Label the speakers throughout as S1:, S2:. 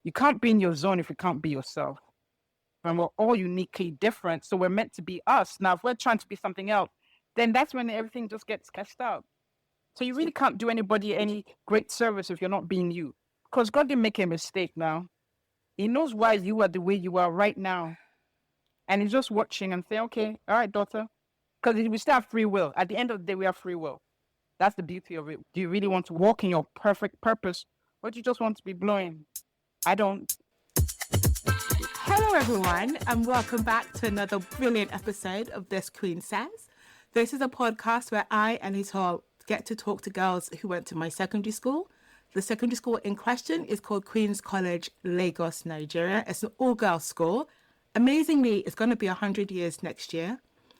S1: You can't be in your zone if you can't be yourself. And we're all uniquely different. So we're meant to be us. Now, if we're trying to be something else, then that's when everything just gets cashed out. So you really can't do anybody any great service if you're not being you. Because God didn't make a mistake now. He knows why you are the way you are right now. And he's just watching and saying, okay, all right, daughter. Because we still have free will. At the end of the day, we have free will. That's the beauty of it. Do you really want to walk in your perfect purpose? Or do you just want to be blowing? I don't.
S2: Hello, everyone, and welcome back to another brilliant episode of This Queen Says. This is a podcast where I and Laitan get to talk to girls who went to my secondary school. The secondary school in question is called Queen's College, Lagos, Nigeria. It's an all-girls school. Amazingly, it's going to be 100 years next year.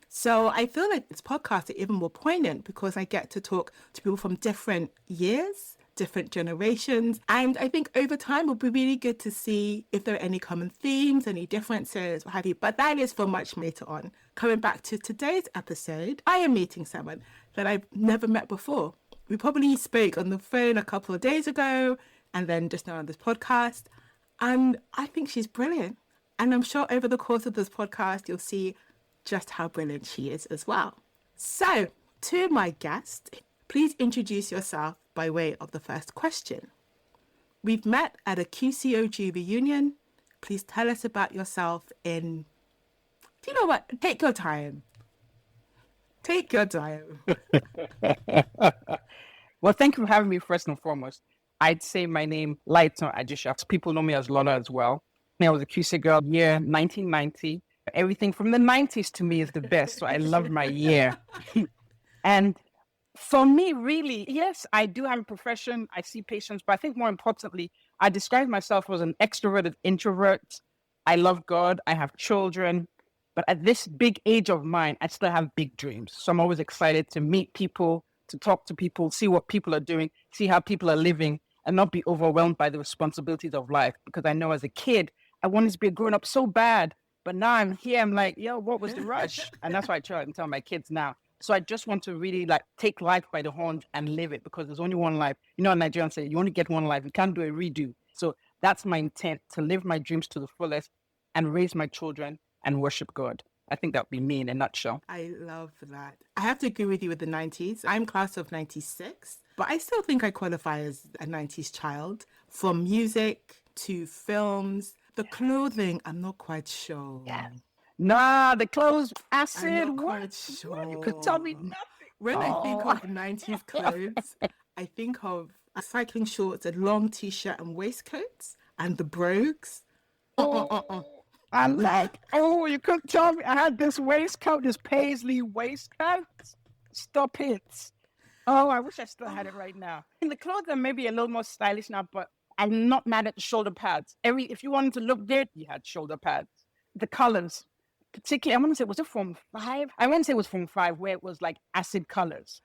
S2: So I feel like this podcast is even more poignant because I get to talk to people from different years, different generations. And I think over time, it'll be really good to see if there are any common themes, any differences, what have you. But that is for much later on. Coming back to today's episode, I am meeting someone that I've never met before. We probably spoke on the phone a couple of days ago and then just now on this podcast. And I think she's brilliant. And I'm sure over the course of this podcast, you'll see just how brilliant she is as well. So, to my guest, please introduce yourself by way of the first question. We've met at a QCOG reunion. Please tell us about yourself in... Do you know what? Take your time. Take your time.
S1: Well, thank you for having me first and foremost. I'd say my name, Laitan Ajisafe. People know me as Lola as well. I was a QC girl year 1990. Everything from the 90s to me is the best. So I love my year. And for me, really, yes, I do have a profession. I see patients, but I think more importantly, I describe myself as an extroverted introvert. I love God. I have children. But at this big age of mine, I still have big dreams. So I'm always excited to meet people, to talk to people, see what people are doing, see how people are living, and not be overwhelmed by the responsibilities of life. Because I know as a kid, I wanted to be a grown-up so bad. But now I'm here, I'm like, yo, what was the rush? And that's why I try and tell my kids now. So I just want to really take life by the horns and live it because there's only one life. You know, Nigerians say you only get one life. You can't do a redo. So that's my intent, to live my dreams to the fullest and raise my children and worship God. I think that would be me in a nutshell.
S2: I love that. I have to agree with you with the 90s. I'm class of 96, but I still think I qualify as a 90s child. From music to films, the clothing, I'm not quite sure.
S1: Yeah. Nah, the clothes, acid,
S2: I'm not
S1: what?
S2: quite sure.
S1: You could tell me nothing.
S2: When I think of 90s clothes, I think of cycling shorts, a long t-shirt and waistcoats, and the brogues.
S1: I'm like, oh, you couldn't tell me I had this waistcoat, this paisley waistcoat. Stop it. Oh, I wish I still had it right now. And the clothes are maybe a little more stylish now, but I'm not mad at the shoulder pads. If you wanted to look good, you had shoulder pads. The colors, particularly, I want to say, was it Form 5? I want to say it was Form 5, where it was like acid colors.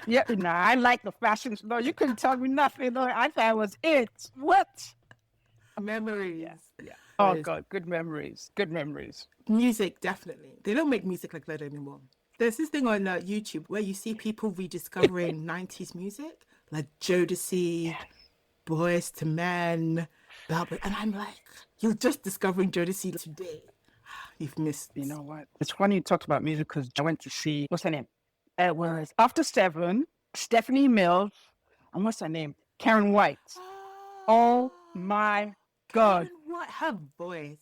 S1: Yeah, nah, I like the fashions. No, you couldn't tell me nothing. No, I thought it was it. What?
S2: Memories.
S1: Yeah. Oh, God, good memories. Good memories.
S2: Music, definitely. They don't make music like that anymore. There's this thing on YouTube where you see people rediscovering 90s music, like Jodeci, Boys to Men, and I'm like, you're just discovering Jodeci today. You've missed.
S1: You know what? It's funny you talked about music because I went to see, what's her name? It was After 7, Stephanie Mills, and what's her name? Karen White. Oh my God.
S2: Karen White, her voice.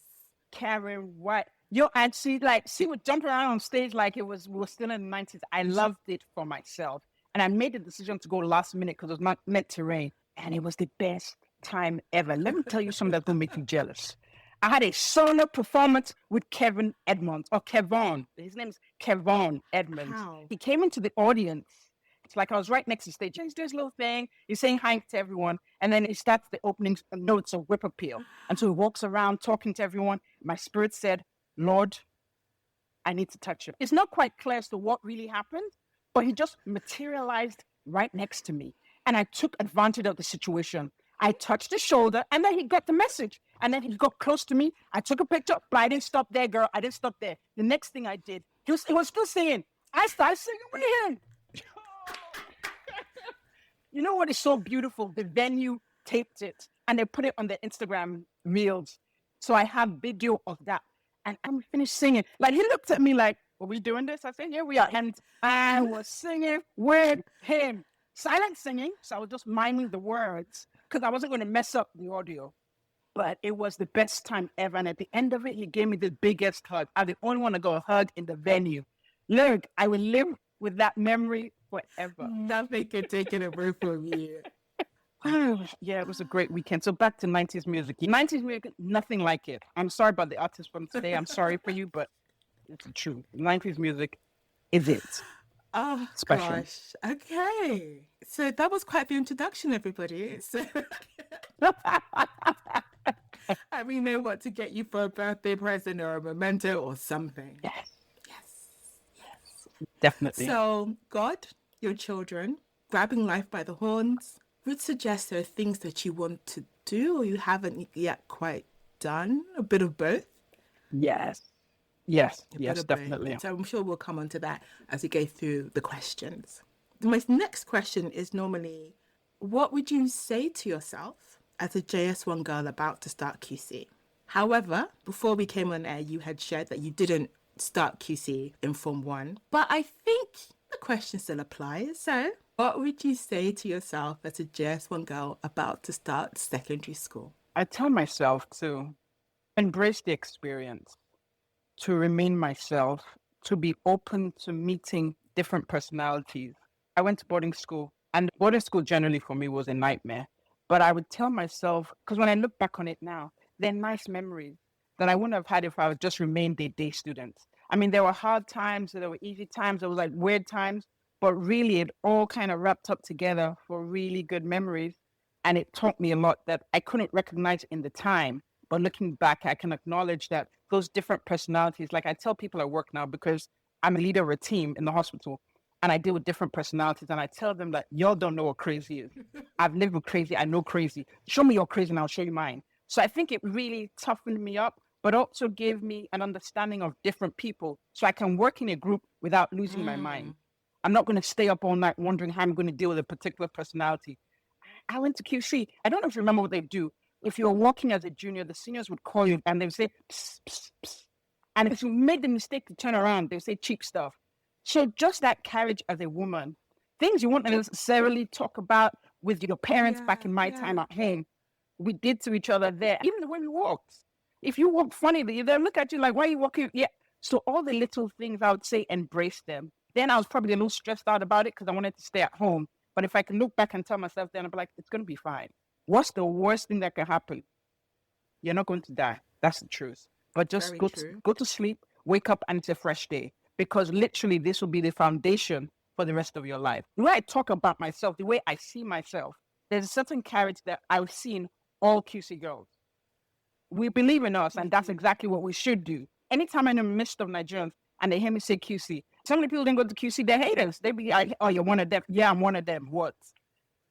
S1: Karen White. Yo, and she would jump around on stage like we were still in the 90s. I loved it for myself. And I made the decision to go last minute because it was not meant to rain. And it was the best time ever. Let me tell you something that's going to make you jealous. I had a solo performance with Kevin Edmonds, or Kevon. His name is Kevon Edmonds.
S2: Wow.
S1: He came into the audience. It's like I was right next to the stage. He's doing this little thing. He's saying hi to everyone. And then he starts the opening notes of Whip Appeal. And so he walks around talking to everyone. My spirit said, Lord, I need to touch him. It's not quite clear as to what really happened, but he just materialized right next to me. And I took advantage of the situation. I touched his shoulder, and then he got the message. And then he got close to me. I took a picture, but I didn't stop there, girl. I didn't stop there. The next thing I did, he was still singing. I started singing with him. You know what is so beautiful? The venue taped it. and they put it on their Instagram reels. So I have video of that. And I'm finished singing. Like he looked at me like, are we doing this? I said, here we are. And I was singing with him. Silent singing. So I was just miming the words because I wasn't going to mess up the audio. But it was the best time ever. And at the end of it, he gave me the biggest hug. I'm the only one to go a hug in the venue. Look, I will live with that memory forever.
S2: Nothing can take it away from you.
S1: Yeah, it was a great weekend. So back to 90s music. 90s music, nothing like it. I'm sorry about the artists from today. I'm sorry for you, but it's true. 90s music is it.
S2: Oh,
S1: Special.
S2: gosh. Okay. So that was quite the introduction, everybody. So we know what to get you for a birthday present or a memento or something.
S1: Yes.
S2: Yes.
S1: Definitely.
S2: So God, your children, grabbing life by the horns, would suggest there are things that you want to do or you haven't yet quite done. A bit of both.
S1: Yes, definitely.
S2: So I'm sure we'll come on to that as we go through the questions. My next question is normally, what would you say to yourself as a JS1 girl about to start QC? However, before we came on air, you had shared that you didn't start QC in Form 1. But I think the question still applies. So what would you say to yourself as a JS1 girl about to start secondary school?
S1: I tell myself to embrace the experience, to remain myself, to be open to meeting different personalities. I went to boarding school, and boarding school generally for me was a nightmare. But I would tell myself, because when I look back on it now, they're nice memories that I wouldn't have had if I was just remained a day student. I mean, there were hard times, there were easy times, there was like weird times, but really it all kind of wrapped up together for really good memories. And it taught me a lot that I couldn't recognize in the time. But looking back, I can acknowledge that those different personalities, like I tell people at work now, because I'm a leader of a team in the hospital and I deal with different personalities. And I tell them that y'all don't know what crazy is. I've lived with crazy. I know crazy. Show me your crazy and I'll show you mine. So I think it really toughened me up, but also gave me an understanding of different people so I can work in a group without losing my mind. I'm not going to stay up all night wondering how I'm going to deal with a particular personality. I went to QC. I don't know if you remember what they do. If you're working as a junior, the seniors would call you and they would say, psst, psst, psst. And if you made the mistake to turn around, they would say cheap stuff. So just that carriage as a woman, things you won't necessarily talk about with your parents back in my time at home, we did to each other there. Even the way we walked. If you walk funny, they'll look at you like, why are you walking? Yeah. So all the little things, I would say, embrace them. Then I was probably a little stressed out about it because I wanted to stay at home. But if I can look back and tell myself then, I'll be like, it's going to be fine. What's the worst thing that can happen? You're not going to die. That's the truth. But just go to sleep, wake up, and it's a fresh day. Because literally, this will be the foundation for the rest of your life. The way I talk about myself, the way I see myself, there's a certain character that I've seen all QC girls. We believe in us, and that's exactly what we should do. Anytime I'm in the midst of Nigerians and they hear me say QC, so many people didn't go to QC, they're haters. They be like, oh, you're one of them. Yeah, I'm one of them. What?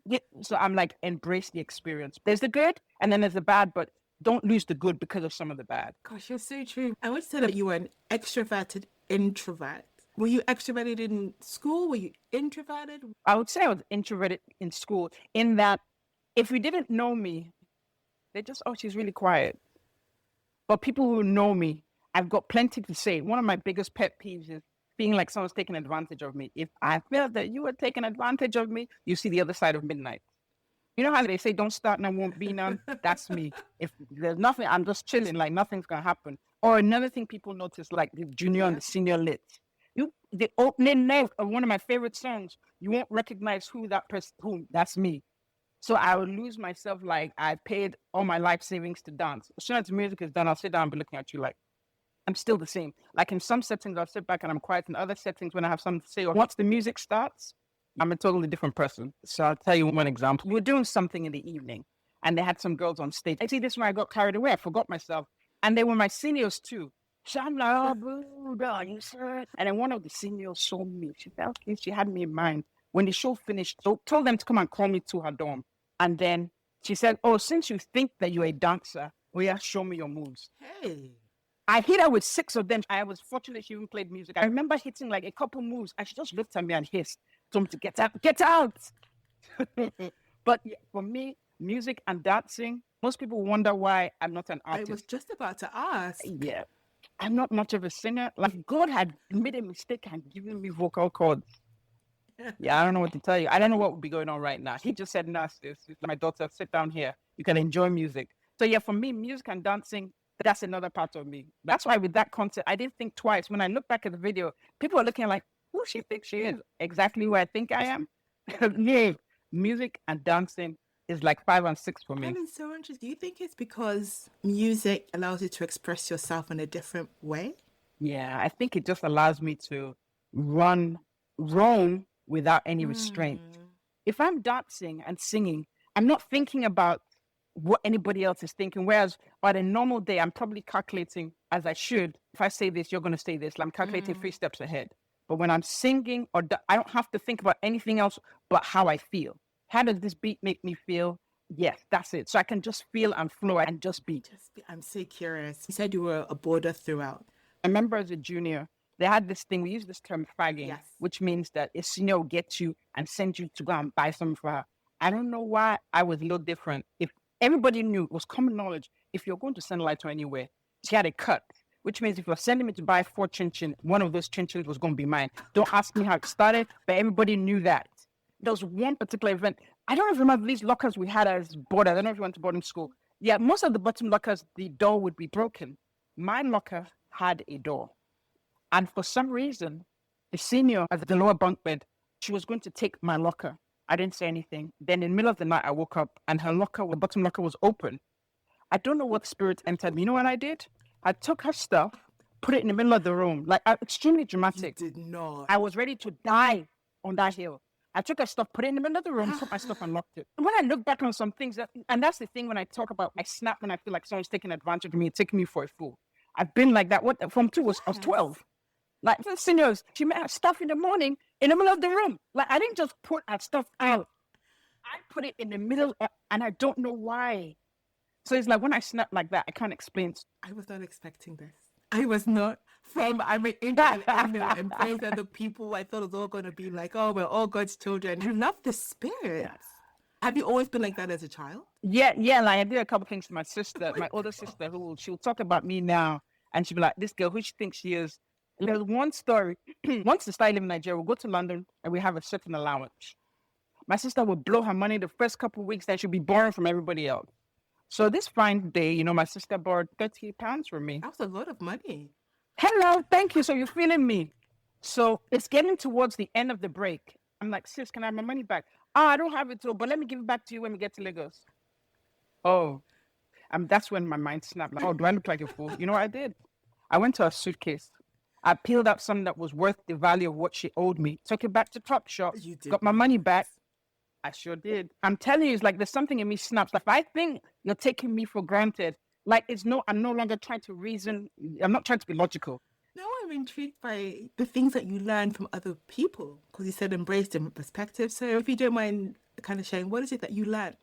S1: Yeah. So I'm like, embrace the experience. There's the good and then there's the bad, but don't lose the good because of some of the bad.
S2: Gosh, you're so true. I would say that you were an extroverted introvert. Were you extroverted in school? Were you introverted?
S1: I would say I was introverted in school in that if you didn't know me, they just, oh, she's really quiet. But people who know me, I've got plenty to say. One of my biggest pet peeves is feeling like someone's taking advantage of me. If I feel that you were taking advantage of me, you see the other side of midnight. You know how they say, don't start and won't be none? That's me. If there's nothing, I'm just chilling, like nothing's going to happen. Or another thing people notice, like the junior and the senior lit. The opening note of one of my favorite songs, you won't recognize who that person, that's me. So I would lose myself like I paid all my life savings to dance. As soon as the music is done, I'll sit down and be looking at you like, I'm still the same. Like in some settings, I'll sit back and I'm quiet. In other settings, when I have something to say, or once the music starts, I'm a totally different person. So I'll tell you one example. We were doing something in the evening and they had some girls on stage. I see this one, I got carried away. I forgot myself. And they were my seniors too. So I'm like, oh, boo, you said. And then one of the seniors saw me. She felt okay, she had me in mind. When the show finished, so told them to come and call me to her dorm. And then she said, oh, since you think that you're a dancer, well, yeah, show me your moves.
S2: Hey.
S1: I hit her with 6 of them. I was fortunate she even played music. I remember hitting like a couple moves and she just looked at me and hissed. Told me to get out, get out. But yeah, for me, music and dancing. Most people wonder why I'm not an
S2: I was
S1: artist.
S2: just about to ask.
S1: Yeah, I'm not much of a singer. Like God had made a mistake and given me vocal cords. Yeah, I don't know what to tell you. I don't know what would be going on right now. He just said, "No, sis, my daughter, sit down here. You can enjoy music." So yeah, for me, music and dancing, that's another part of me. That's why with that concert, I didn't think twice. When I look back at the video, people are looking like, "Who she thinks she is?" Exactly who I think I am. Yeah, music and dancing is like 5 and 6 for me.
S2: And it's so interesting. Do you think it's because music allows you to express yourself in a different way?
S1: Yeah, I think it just allows me to run, roam without any restraint. If I'm dancing and singing, I'm not thinking about what anybody else is thinking. Whereas on a normal day, I'm probably calculating as I should. If I say this, you're going to say this. I'm calculating 3 steps ahead. But when I'm singing, I don't have to think about anything else but how I feel. How does this beat make me feel? Yes, that's it. So I can just feel and flow and just be.
S2: I'm so curious. You said you were a boarder throughout.
S1: I remember as a junior, they had this thing, we use this term fagging,
S2: Yes.
S1: which means that a senior will get you and send you to go and buy something for her. I don't know why I was a little different. If everybody knew, it was common knowledge, if you're going to send Laitan anywhere, she had a cut, which means if you're sending me to buy 4 chin, one of those chin was going to be mine. Don't ask me how it started, but everybody knew that. There was one particular event. I don't even remember these lockers we had as boarders. I don't know if you went to boarding school. Yeah, most of the bottom lockers, the door would be broken. My locker had a door. And for some reason, the senior at the lower bunk bed, she was going to take my locker. I didn't say anything. Then in the middle of the night, I woke up and her locker, the bottom locker was open. I don't know what spirit entered me. You know what I did? I took her stuff, put it in the middle of the room, like extremely dramatic.
S2: You did not.
S1: I was ready to die on that hill. I took her stuff, put it in the middle of the room, put my stuff and locked it. When I look back on some things, and that's the thing when I talk about, I snap when I feel like someone's taking advantage of me, taking me for a fool. I've been like that. What from 2 was I was 12. Like the seniors, she made her stuff in the morning in the middle of the room. Like I didn't just put her stuff out. I put it in the middle, and I don't know why. So it's like when I snap like that, I can't explain.
S2: I was not expecting this. I was not. I'm an introvert and praise other people. I thought it was all going to be like, oh, we're all God's children. You love the spirit.
S1: Yes.
S2: Have you always been like that as a child?
S1: Yeah. Like I did a couple things to my sister, my older sister, she'll talk about me now, and she'll be like, "This girl, who she thinks she is." There's one story. Once we started living in Nigeria, we'll go to London and we have a certain allowance. My sister would blow her money the first couple of weeks, then she'll be borrowing from everybody else. So this fine day, my sister borrowed £30 from me.
S2: That was a lot of money.
S1: Hello, thank you. So you're feeling me. So it's getting towards the end of the break. I'm like, sis, can I have my money back? I don't have it too, but let me give it back to you when we get to Lagos. Oh, that's when my mind snapped. Like, oh, do I look like a fool? You know what I did? I went to her suitcase. I peeled out something that was worth the value of what she owed me. Took it back to Topshop.
S2: You did
S1: got my money back. I sure did. I'm telling you, it's like there's something in me snaps. Like if I think you're taking me for granted, like I'm no longer trying to reason. I'm not trying to be logical.
S2: No, I'm intrigued by the things that you learn from other people because you said embrace different perspectives. So if you don't mind kind of sharing, what is it that you learn?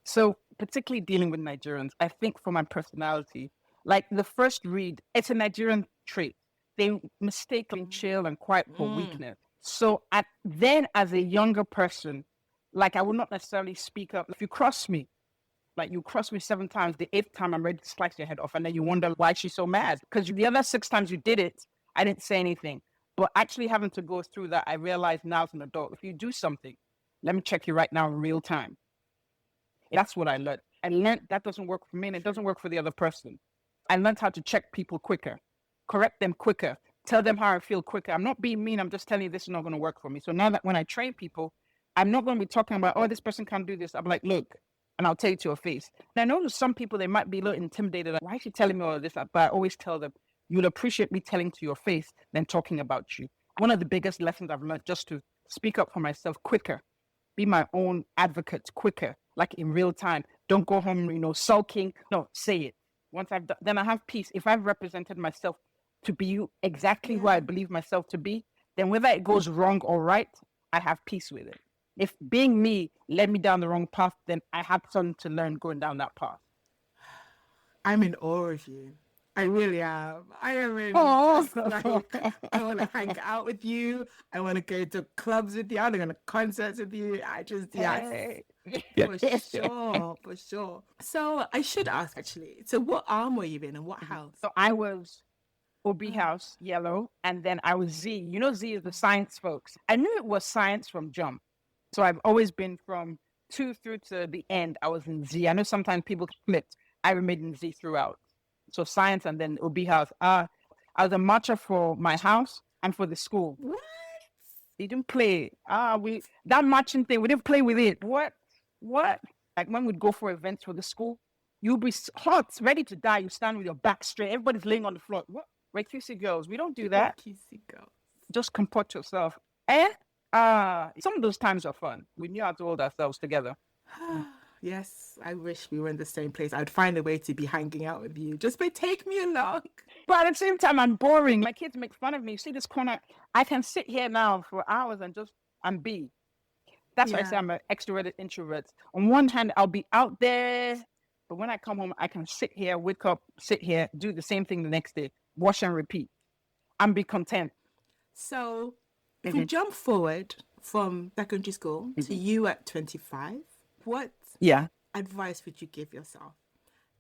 S1: So particularly dealing with Nigerians, I think for my personality, like the first read, it's a Nigerian trait. They mistake being chill and quiet for weakness. So then as a younger person, like I will not necessarily speak up. If you cross me, like you cross me 7 times, the 8th time I'm ready to slice your head off. And then you wonder why she's so mad. Because the other 6 times you did it, I didn't say anything. But actually having to go through that, I realize now as an adult, if you do something, let me check you right now in real time. That's what I learned. I learned that doesn't work for me and it doesn't work for the other person. I learned how to check people quicker, correct them quicker, tell them how I feel quicker. I'm not being mean. I'm just telling you this is not going to work for me. So now that when I train people, I'm not going to be talking about, oh, this person can't do this. I'm like, look, and I'll tell you to your face. And I know some people, they might be a little intimidated. Like, why is she telling me all of this? But I always tell them, you'll appreciate me telling to your face than talking about you. One of the biggest lessons I've learned just to speak up for myself quicker, be my own advocate quicker, like in real time. Don't go home, sulking. No, say it. Once I've done, then I have peace. If I've represented myself to be exactly who I believe myself to be, then whether it goes wrong or right, I have peace with it. If being me led me down the wrong path, then I have something to learn going down that path.
S2: I'm in awe of you. I really am. I am really
S1: Oh,
S2: just like, I want to hang out with you. I want to go to clubs with you. I want to go to concerts with you. I just, yes,
S1: hey.
S2: for sure, for sure. So I should ask actually. So what arm were you in and what house?
S1: So I was OB house, yellow, and then I was Z. You know, Z is the science folks. I knew it was science from jump. So I've always been from 2 through to the end. I was in Z. I know sometimes people flipped. I remained in Z throughout. So science and then OB house. I was a marcher for my house and for the school.
S2: What?
S1: They didn't play. That marching thing, we didn't play with it. What? What? Like when we'd go for events for the school, you'll be hot, ready to die. You stand with your back straight. Everybody's laying on the floor. What? We're QC girls. We don't do that.
S2: QC girl.
S1: Just comport yourself. Some of those times are fun. We knew how to hold ourselves together.
S2: Yes, I wish we were in the same place. I'd find a way to be hanging out with you. Just take me along.
S1: But at the same time, I'm boring. My kids make fun of me. See this corner? I can sit here now for hours and be. That's why I say I'm an extroverted introvert. On one hand, I'll be out there, but when I come home, I can sit here, wake up, sit here, do the same thing the next day, wash and repeat, and be content.
S2: So if we jump forward from secondary school to you at 25, what advice would you give yourself?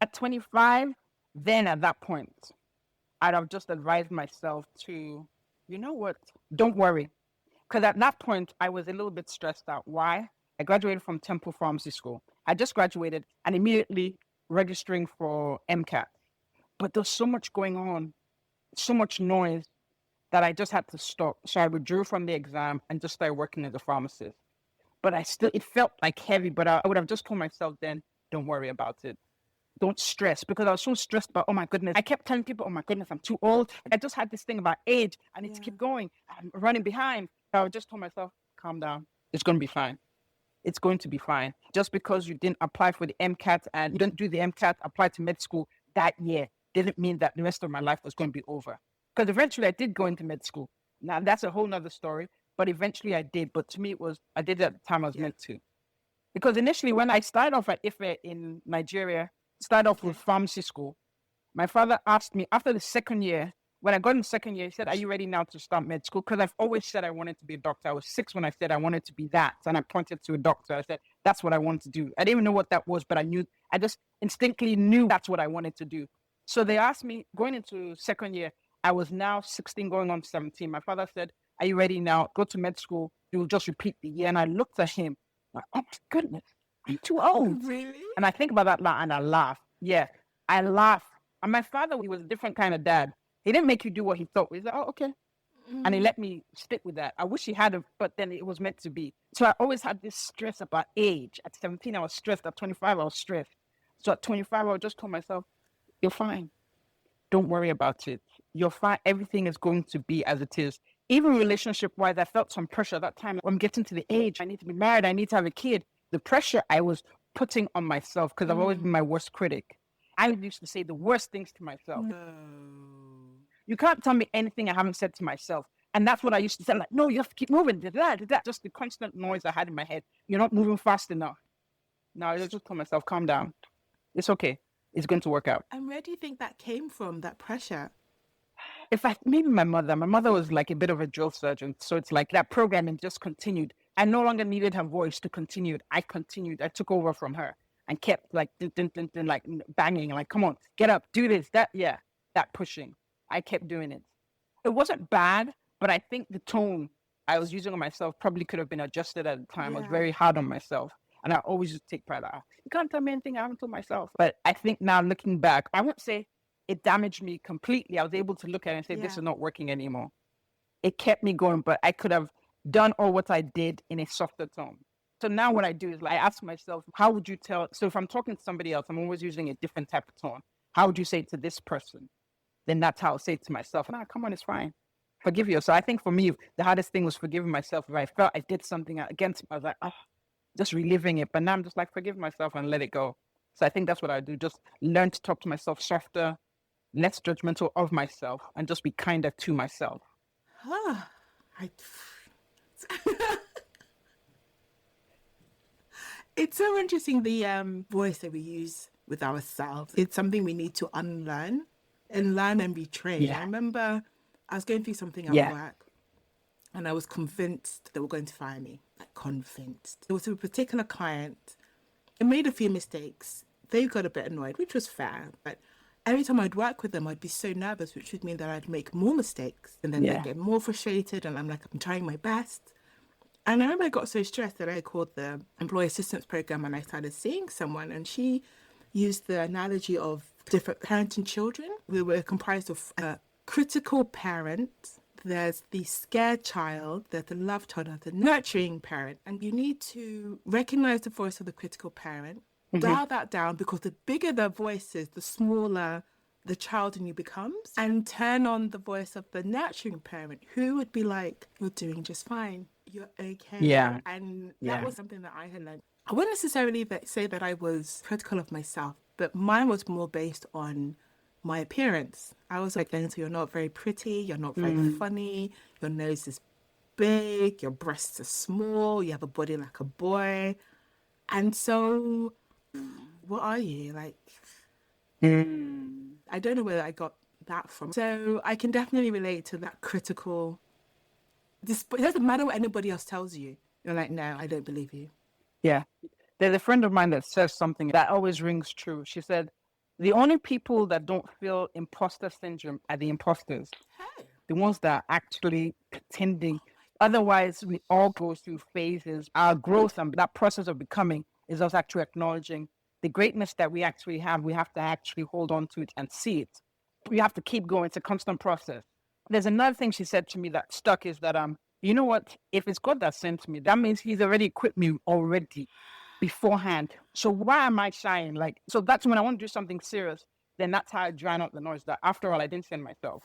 S1: At 25, then at that point, I'd have just advised myself to, you know what, don't worry. Because at that point, I was a little bit stressed out. Why? I graduated from Temple Pharmacy School. I just graduated and immediately registering for MCAT. But there's so much going on, so much noise that I just had to stop. So I withdrew from the exam and just started working as a pharmacist. But it felt like heavy, but I would have just told myself then, don't worry about it. Don't stress, because I was so stressed about, oh my goodness. I kept telling people, oh my goodness, I'm too old. I just had this thing about age. I need to keep going. I'm running behind. I would just told myself, calm down. It's going to be fine. It's going to be fine. Just because you didn't apply for the MCAT and you didn't do the MCAT, apply to med school that year, didn't mean that the rest of my life was going to be over. Because eventually I did go into med school. Now that's a whole nother story, but eventually I did. But to me, I did it at the time I was meant to. Because initially when I started off at Ife in Nigeria, started off with pharmacy school, my father asked me after the second year, when I got in the second year, he said, are you ready now to start med school? Because I've always said I wanted to be a doctor. I was 6 when I said I wanted to be that. And I pointed to a doctor. I said, that's what I want to do. I didn't even know what that was, but I just instinctively knew that's what I wanted to do. So they asked me, going into second year, I was now 16 going on 17. My father said, are you ready now? Go to med school. You will just repeat the year. And I looked at him, like, oh my goodness, I'm too old.
S2: Really?
S1: And I think about that and I laugh. Yeah, I laugh. And my father, he was a different kind of dad. He didn't make you do what he thought. He's like, oh, okay. And he let me stick with that. I wish he had, but then it was meant to be. So I always had this stress about age. At 17, I was stressed. At 25, I was stressed. So at 25, I just told myself, you're fine. Don't worry about it. You're fine. Everything is going to be as it is. Even relationship-wise, I felt some pressure at that time. I'm getting to the age. I need to be married. I need to have a kid. The pressure I was putting on myself, because I've always been my worst critic. I used to say the worst things to myself.
S2: No.
S1: You can't tell me anything I haven't said to myself. And that's what I used to say, like, no, you have to keep moving. Just the constant noise I had in my head. You're not moving fast enough. No, I just told myself, calm down. It's okay. It's going to work out.
S2: And where do you think that came from, that pressure?
S1: In fact, maybe my mother was like a bit of a drill sergeant. So it's like that programming just continued. I no longer needed her voice to continue. I continued. I took over from her and kept like, like banging, like, come on, get up, do this, that pushing. I kept doing it. It wasn't bad, but I think the tone I was using on myself probably could have been adjusted at the time. I was very hard on myself. And I always just take pride out. You can't tell me anything I haven't told myself. But I think now looking back, I won't say it damaged me completely. I was able to look at it and say, this is not working anymore. It kept me going, but I could have done all what I did in a softer tone. So now what I do is like, I ask myself, how would you tell? So if I'm talking to somebody else, I'm always using a different type of tone. How would you say it to this person? Then that's how I'll say it to myself. Nah, come on, it's fine. Forgive you. So I think for me, the hardest thing was forgiving myself. If I felt I did something against me, I was like, just reliving it. But now I'm just like, forgive myself and let it go. So I think that's what I do. Just learn to talk to myself softer, less judgmental of myself, and just be kinder to myself.
S2: It's so interesting, the voice that we use with ourselves. It's something we need to unlearn and learn and be trained. I
S1: Yeah.
S2: remember I was going through something at
S1: Yeah.
S2: work and I was convinced they were going to fire me. Like convinced. There was a particular client. It made a few mistakes. They got a bit annoyed, which was fair. But every time I'd work with them, I'd be so nervous, which would mean that I'd make more mistakes. And then they'd
S1: Yeah.
S2: get more frustrated. And I'm like, I'm trying my best. And I remember I got so stressed that I called the employee assistance program and I started seeing someone. And she used the analogy of different parents and children. We were comprised of a critical parent. There's the scared child, there's the loved child, there's the nurturing parent. And you need to recognize the voice of the critical parent, dial that down, because the bigger the voice is, the smaller the child in you becomes, and turn on the voice of the nurturing parent who would be like, you're doing just fine. You're okay.
S1: Yeah.
S2: And that
S1: Yeah.
S2: was something that I had learned. I wouldn't necessarily say that I was critical of myself, but mine was more based on my appearance. I was like, so you're not very pretty, you're not very funny, your nose is big, your breasts are small, you have a body like a boy. And so, what are you? Like, I don't know where I got that from. So I can definitely relate to that critical. It doesn't matter what anybody else tells you. You're like, no, I don't believe you.
S1: Yeah. There's a friend of mine that says something that always rings true. She said, the only people that don't feel imposter syndrome are the imposters,
S2: Hey.
S1: the ones that are actually pretending. Otherwise, we all go through phases. Our growth and that process of becoming is us actually acknowledging the greatness that we actually have. We have to actually hold on to it and see it. We have to keep going. It's a constant process. There's another thing she said to me that stuck is that, you know what? If it's God that sent me, that means he's already equipped me already beforehand. So why am I shying? Like, so that's when I want to do something serious. Then that's how I drown out the noise. That after all, I didn't send myself.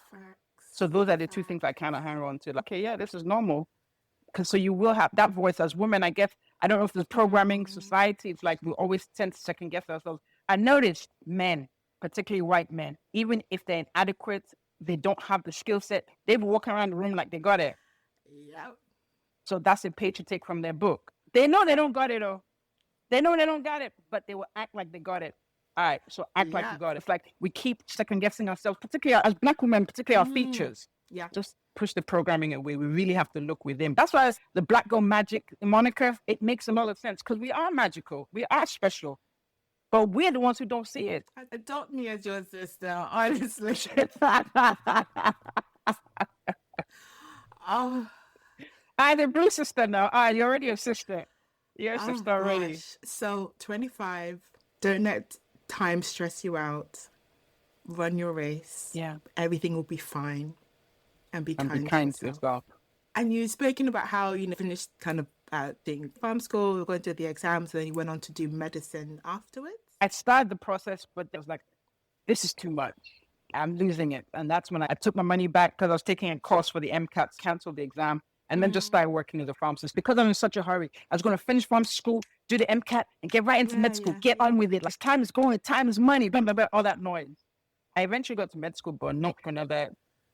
S1: So those are the two things I kind of hang on to. Like, okay, yeah, this is normal. Because so you will have that voice as women. I guess I don't know if there's programming society. It's like we always tend to second guess ourselves. I noticed men, particularly white men, even if they're inadequate, they don't have the skill set. They be walking around the room like they got it.
S2: Yep.
S1: So that's a page to take from their book. They know they don't got it, though. They know they don't got it, but they will act like they got it. All right, so act like you got it. It's like we keep second guessing ourselves, particularly as Black women, particularly our features.
S2: Yeah.
S1: Just push the programming away. We really have to look within. That's why the Black Girl Magic moniker, it makes a lot of sense because we are magical. We are special. But we're the ones who don't see it.
S2: Adopt me as your sister, honestly. Oh,
S1: I'm the blue sister now. You're already a sister. You're a sister already.
S2: gosh. So 25, don't let time stress you out. Run your race.
S1: Yeah.
S2: Everything will be fine. And be kind to yourself.
S1: yourself.
S2: And you've spoken about how you finished kind of doing farm school, going to the exams, and then you went on to do medicine afterwards.
S1: I started the process, but it was like, this is too much. I'm losing it. And that's when I took my money back because I was taking a course for the MCAT, canceled the exam, and then just started working as a pharmacist because I'm in such a hurry. I was going to finish pharmacy school, do the MCAT, and get right into med school, get on with it. Like, time is going, time is money, blah, blah, blah, all that noise. I eventually got to med school, but not for another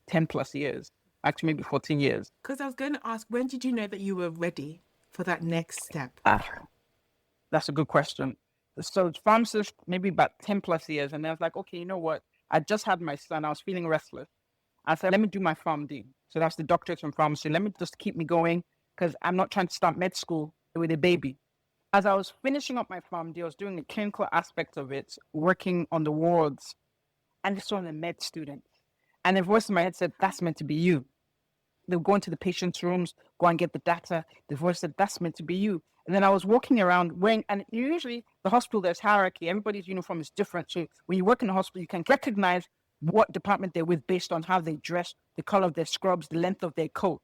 S1: 10 plus years. Actually, maybe 14 years.
S2: Because I was going to ask, when did you know that you were ready for that next step?
S1: That's a good question. So pharmacist, maybe about 10 plus years. And I was like, okay, you know what? I just had my son. I was feeling restless. I said, let me do my PharmD. So that's the doctorate in pharmacy. Let me just keep me going because I'm not trying to start med school with a baby. As I was finishing up my PharmD, I was doing the clinical aspect of it, working on the wards, and I saw the med students. And the voice in my head said, that's meant to be you. They would go into the patient's rooms, go and get the data. The voice said, that's meant to be you. And then I was walking around wearing, and usually the hospital, there's hierarchy. Everybody's uniform is different. So when you work in the hospital, you can recognize what department they're with based on how they dress, the color of their scrubs, the length of their coat.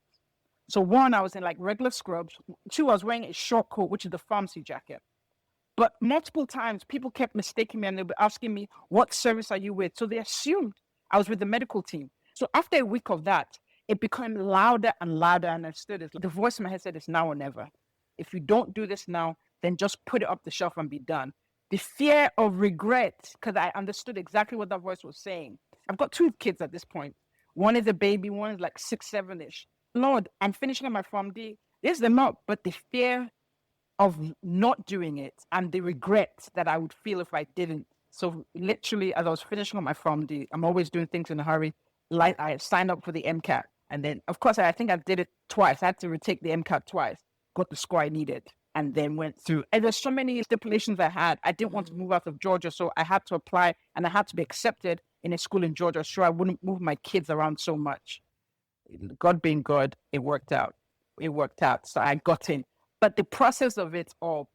S1: So one, I was in like regular scrubs. Two, I was wearing a short coat, which is the pharmacy jacket. But multiple times, people kept mistaking me and they were asking me, what service are you with? So they assumed I was with the medical team. So after a week of that, it became louder and louder, and I stood it. The voice in my head said, it's now or never. If you don't do this now, then just put it up the shelf and be done. The fear of regret, because I understood exactly what that voice was saying. I've got two kids at this point. One is a baby, one is like 6, 7-ish. Lord, I'm finishing up my PharmD. There's them up, but the fear of not doing it and the regret that I would feel if I didn't So literally, as I was finishing up my PharmD, I'm always doing things in a hurry. Like I signed up for the MCAT, and then of course I think I did it twice. I had to retake the MCAT twice, got the score I needed, and then went through. And there's so many stipulations I had. I didn't want to move out of Georgia, so I had to apply, and I had to be accepted in a school in Georgia, so I wouldn't move my kids around so much. God being God, it worked out. It worked out. So I got in. But the process of it all,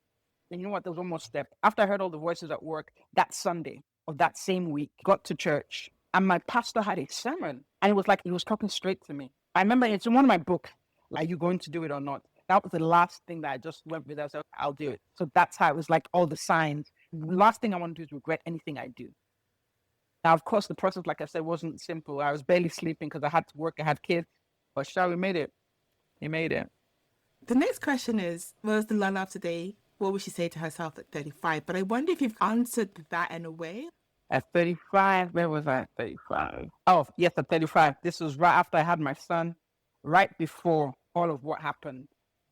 S1: and you know what, there was one more step. After I heard all the voices at work, that Sunday of that same week, got to church, and my pastor had a sermon, and it was like he was talking straight to me. I remember it's in one of my books, like, are you going to do it or not? That was the last thing that I just went with. I said, I'll do it. So that's how it was, like all the signs. The last thing I want to do is regret anything I do. Now, of course, the process, like I said, wasn't simple. I was barely sleeping because I had to work. I had kids. But we made it. We made it.
S2: The next question is, what was the Lola of today? What would she say to herself at 35? But I wonder if you've answered that in a way.
S1: At 35, where was I at 35? Oh, yes, at 35. This was right after I had my son, right before all of what happened.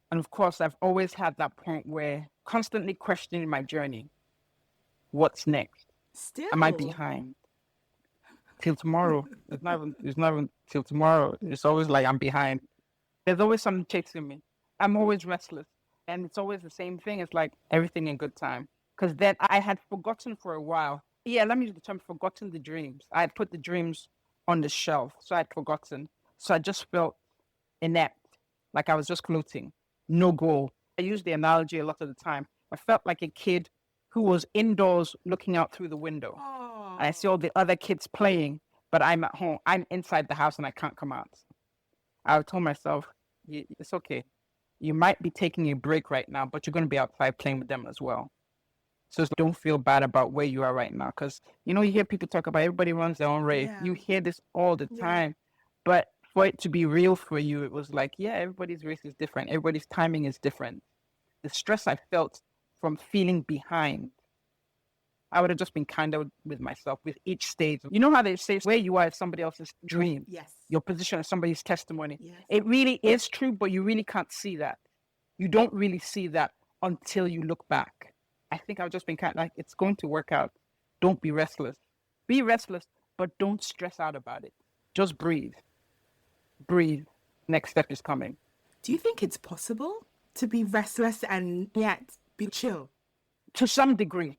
S1: And of course, I've always had that point where constantly questioning my journey. What's next?
S2: Still.
S1: Am I behind? Till tomorrow. It's not even till tomorrow. It's always like I'm behind. There's always something chasing me. I'm always restless. And it's always the same thing. It's like everything in good time. Because then I had forgotten for a while. Yeah, let me use the term forgotten the dreams. I had put the dreams on the shelf. So I had forgotten. So I just felt inept. Like I was just floating. No goal. I use the analogy a lot of the time. I felt like a kid who was indoors looking out through the window. And I see all the other kids playing, but I'm at home. I'm inside the house and I can't come out. I told myself, it's okay. You might be taking a break right now, but you're going to be outside playing with them as well. So don't feel bad about where you are right now. Because, you hear people talk about everybody runs their own race.
S2: Yeah.
S1: You hear this all the time. But for it to be real for you, it was like, yeah, everybody's race is different. Everybody's timing is different. The stress I felt from feeling behind, I would have just been kinder with myself with each stage. You know how they say where you are is somebody else's dream.
S2: Yes.
S1: Your position is somebody's testimony.
S2: Yes.
S1: It really is true, but you really can't see that. You don't really see that until you look back. I think I've just been kind of like, it's going to work out. Don't be restless. Be restless, but don't stress out about it. Just breathe. Breathe. Next step is coming.
S2: Do you think it's possible to be restless and yet be chill?
S1: To some degree.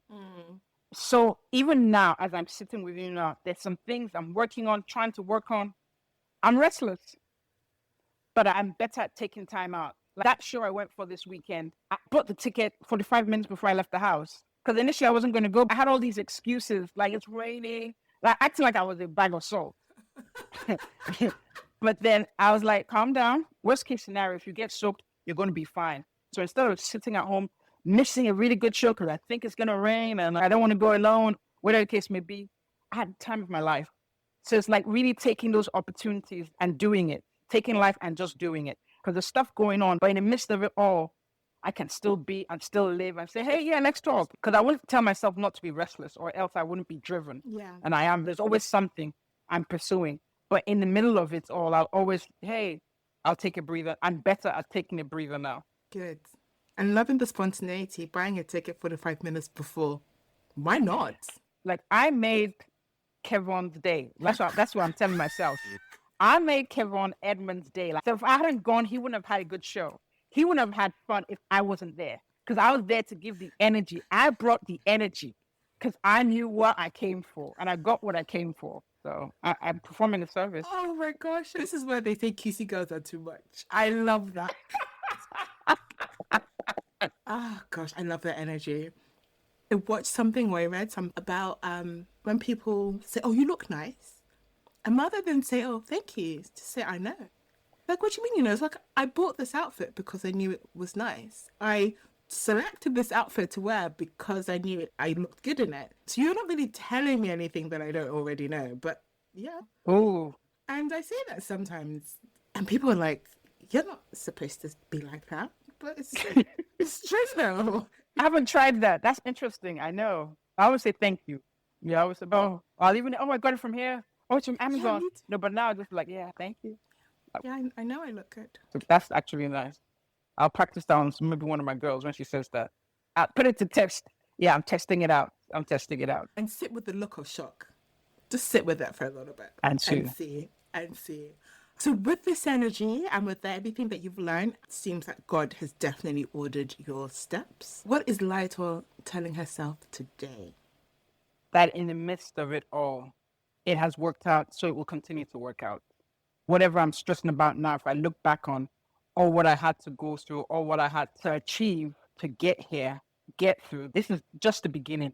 S1: So even now, as I'm sitting with you now, there's some things I'm working on, trying to work on. I'm restless, but I'm better at taking time out. Like that show I went for this weekend, I bought the ticket 45 minutes before I left the house. Because initially I wasn't going to go. I had all these excuses, like it's raining, like acting like I was a bag of salt. But then I was like, calm down. Worst case scenario, if you get soaked, you're going to be fine. So instead of sitting at home, missing a really good show because I think it's going to rain and I don't want to go alone, whatever the case may be, I had the time of my life. So it's like really taking those opportunities and doing it, taking life and just doing it. Because there's stuff going on, but in the midst of it all, I can still be and still live and say, hey, yeah, let's talk. Because I wouldn't tell myself not to be restless or else I wouldn't be driven.
S2: Yeah.
S1: And I am. There's always something I'm pursuing. But in the middle of it all, I'll always, hey, I'll take a breather. I'm better at taking a breather now.
S2: Good. And loving the spontaneity, buying a ticket 45 minutes before. Why not?
S1: Like I made Kevon's day. That's what I'm telling myself. I made Kevon Edmonds' day. Like, so if I hadn't gone, he wouldn't have had a good show. He wouldn't have had fun if I wasn't there. Because I was there to give the energy. I brought the energy because I knew what I came for. And I got what I came for. So I'm performing the service.
S2: Oh my gosh. This is where they say QC girls are too much. I love that. Oh gosh, I love that energy. I watched something where I read something about when people say, oh, you look nice. And rather than say, oh, thank you, just say, I know. Like, what do you mean? It's like, I bought this outfit because I knew it was nice. I selected this outfit to wear because I knew I looked good in it. So you're not really telling me anything that I don't already know. But yeah.
S1: Ooh.
S2: And I say that sometimes. And people are like, you're not supposed to be like that. But it's true though.
S1: I haven't tried that. That's interesting. I know. I always say thank you. Yeah, I always say, oh, I'll even, oh, I got it from here. Oh, it's from Amazon.
S2: Yeah,
S1: no, but now I just like, yeah, thank you.
S2: Yeah, I know I look good.
S1: So that's actually nice. I'll practice that on maybe one of my girls when she says that. I'll put it to test. Yeah, I'm testing it out. I'm testing it out.
S2: And sit with the look of shock. Just sit with it for a little bit
S1: And
S2: and
S1: soon.
S2: see and see. So with this energy and with everything that you've learned, it seems like God has definitely ordered your steps. What is Laitan telling herself today?
S1: That in the midst of it all, it has worked out, so it will continue to work out. Whatever I'm stressing about now, if I look back on all what I had to go through, all what I had to achieve to get here, get through, this is just the beginning.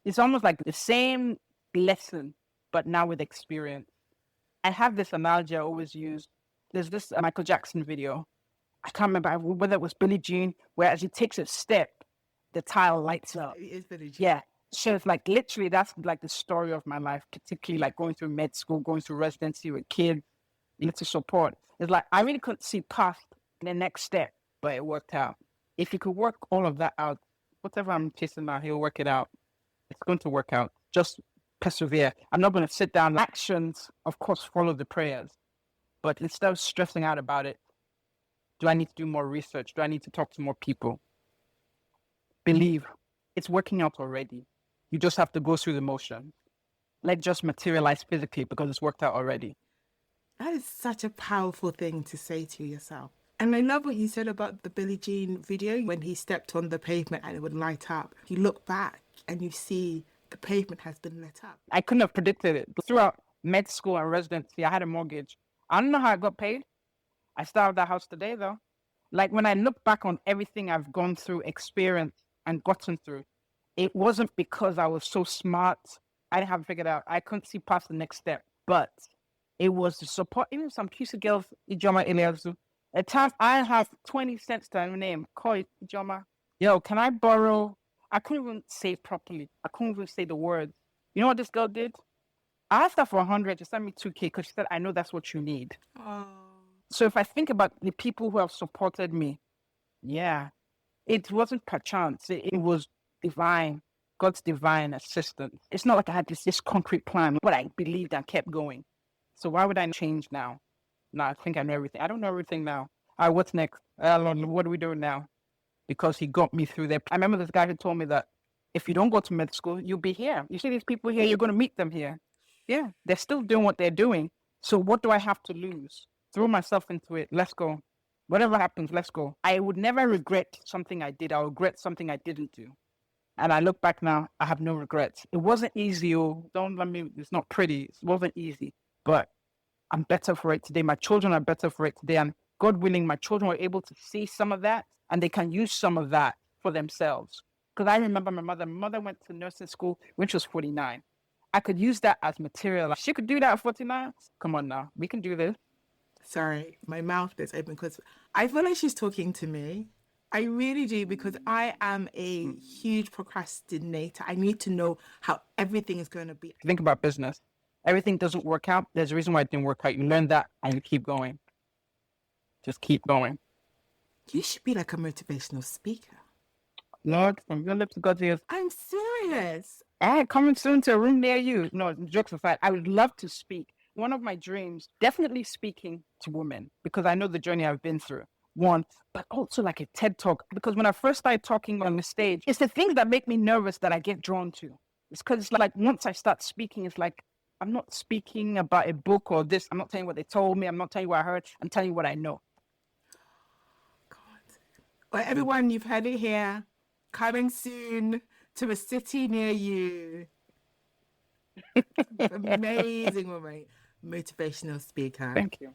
S1: It's almost like the same lesson, but now with experience. I have this analogy I always use. There's this Michael Jackson video. I can't remember whether it was Billie Jean, where as he takes a step, the tile lights up.
S2: It is Billie Jean.
S1: Yeah. So it's like literally that's like the story of my life, particularly like going through med school, going through residency with kids, little support. It's like I really couldn't see past the next step, but it worked out. If you could work all of that out, whatever I'm chasing now, he'll work it out. It's going to work out. Just persevere. I'm not going to sit down. Actions, of course, follow the prayers. But instead of stressing out about it, do I need to do more research? Do I need to talk to more people? Believe it's working out already. You just have to go through the motion. Let it just materialize physically because it's worked out already.
S2: That is such a powerful thing to say to yourself. And I love what you said about the Billie Jean video when he stepped on the pavement and it would light up. You look back and you see the pavement has been lit up.
S1: I couldn't have predicted it. Throughout med school and residency, I had a mortgage. I don't know how I got paid. I still have that house today, though. Like when I look back on everything I've gone through, experienced, and gotten through, it wasn't because I was so smart. I didn't have it figured out. I couldn't see past the next step. But it was the support. Even some QC girls, Ijoma Eliazu. At times, I have 20 cents to my name. Call it Ijoma. Yo, can I borrow? I couldn't even say it properly. I couldn't even say the words. You know what this girl did? I asked her for 100 to send me 2K because she said, I know that's what you need.
S2: Oh.
S1: So if I think about the people who have supported me, yeah, it wasn't perchance. It was divine, God's divine assistance. It's not like I had this concrete plan, but I believed and kept going. So why would I change now? No, I think I know everything. I don't know everything now. All right, what's next? Lord, what are we doing now? Because he got me through there. I remember this guy who told me that if you don't go to med school, you'll be here. You see these people here, you're going to meet them here. Yeah, they're still doing what they're doing. So what do I have to lose? Throw myself into it. Let's go. Whatever happens, let's go. I would never regret something I did. I regret something I didn't do. And I look back now, I have no regrets. It wasn't easy. Oh, don't let me, it's not pretty. It wasn't easy. But I'm better for it today. My children are better for it today. And God willing, my children were able to see some of that and they can use some of that for themselves. Because I remember my mother went to nursing school when she was 49. I could use that as material. She could do that at 49. Come on now, we can do this.
S2: Sorry, my mouth is open because I feel like she's talking to me. I really do because I am a huge procrastinator. I need to know how everything is going to be.
S1: Think about business. Everything doesn't work out. There's a reason why it didn't work out. You learn that and you keep going. Just keep going.
S2: You should be like a motivational speaker.
S1: Lord, from your lips to God's ears.
S2: I'm serious.
S1: Coming soon to a room near you. No, jokes aside, I would love to speak. One of my dreams, definitely speaking to women because I know the journey I've been through. One, but also like a TED Talk. Because when I first started talking on the stage, it's the things that make me nervous that I get drawn to. It's because it's like once I start speaking, it's like I'm not speaking about a book or this. I'm not telling you what they told me. I'm not telling you what I heard. I'm telling you what I know.
S2: God. Well, everyone, you've heard it here. Coming soon to a city near you. Amazing woman. Motivational speaker.
S1: Thank you.